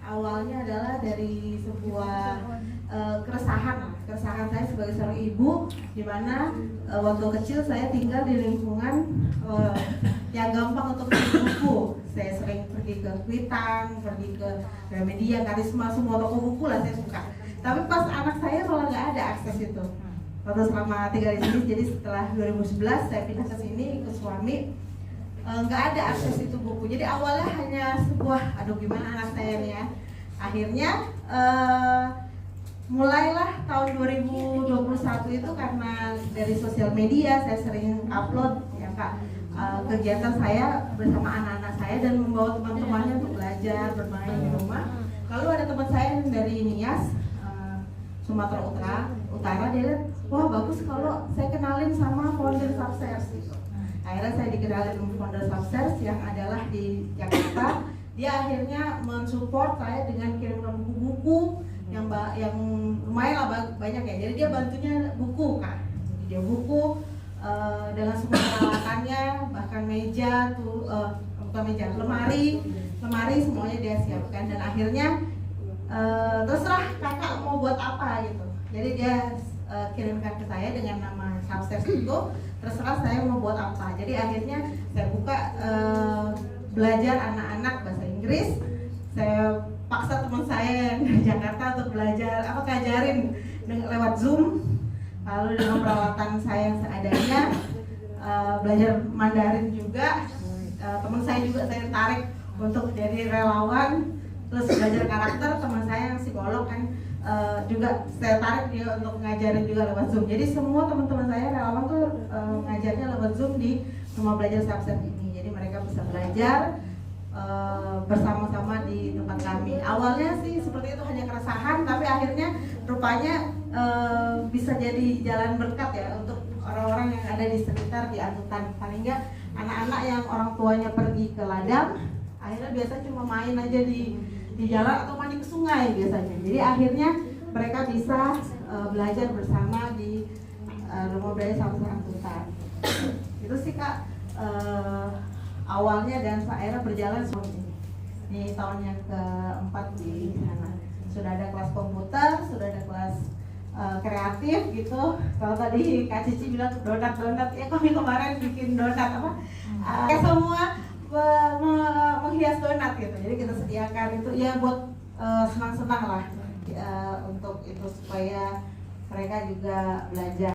awalnya adalah dari sebuah keresahan saya sebagai seorang ibu, di mana waktu kecil saya tinggal di lingkungan yang gampang untuk beli buku. Saya sering pergi ke Kuitang, pergi ke Gramedia, Karisma, semua toko buku lah saya suka. Tapi pas anak saya malah nggak ada akses itu. Waktu selama tinggal di sini, jadi setelah 2011 saya pindah ke sini ke suami, nggak ada akses itu buku. Jadi awalnya hanya sebuah, aduh gimana anak saya nih ya. Akhirnya mulailah tahun 2021 itu karena dari sosial media saya sering upload ya Kak, kegiatan saya bersama anak-anak saya dan membawa teman-temannya untuk belajar bermain di rumah. Lalu ada teman saya yang dari Nias, Sumatera Utara, dia lihat, wah bagus kalau saya kenalin sama founder Subsers gitu. Akhirnya saya dikenalin founder Subsers yang adalah di Jakarta. Dia akhirnya mensupport saya dengan kirimkan buku-buku yang lumayan lah banyak ya. Jadi dia bantunya buku Kak. Jadi dia buku dengan semua peralatannya, bahkan meja tuh bukan meja, lemari semuanya dia siapkan, dan akhirnya terserah kakak mau buat apa gitu. Jadi dia kirimkan ke saya dengan nama Subsers itu, terserah saya mau buat apa. Jadi akhirnya saya buka belajar anak-anak bahasa Inggris. Saya paksa teman saya yang dari Jakarta untuk belajar ngajarin lewat Zoom. Lalu dengan peralatan saya yang seadanya, belajar Mandarin juga. Teman saya juga saya tarik untuk jadi relawan. Terus belajar karakter, teman saya yang psikolog kan juga saya tarik dia untuk ngajarin juga lewat Zoom. Jadi semua teman-teman saya relawan tuh ngajarnya lewat Zoom di rumah belajar Subsers ini. Jadi mereka bisa belajar bersama-sama di tempat kami. Awalnya sih seperti itu, hanya keresahan, tapi akhirnya rupanya bisa jadi jalan berkat ya untuk orang-orang yang ada di sekitar, di Antutan. Paling nggak anak-anak yang orang tuanya pergi ke ladang, akhirnya biasa cuma main aja di jalan atau mandi ke sungai biasanya. Jadi akhirnya mereka bisa belajar bersama di rumah belajar Subsers Antutan. Itu sih Kak awalnya, dan akhirnya berjalan seperti ini. Ini tahun yang keempat di sana. Sudah ada kelas komputer, sudah ada kelas kreatif gitu. Kalau tadi Kak Cici bilang donat, ya kami kemarin bikin donat semua menghias donat gitu. Jadi kita sediakan itu ya buat senang-senang lah untuk itu supaya mereka juga belajar.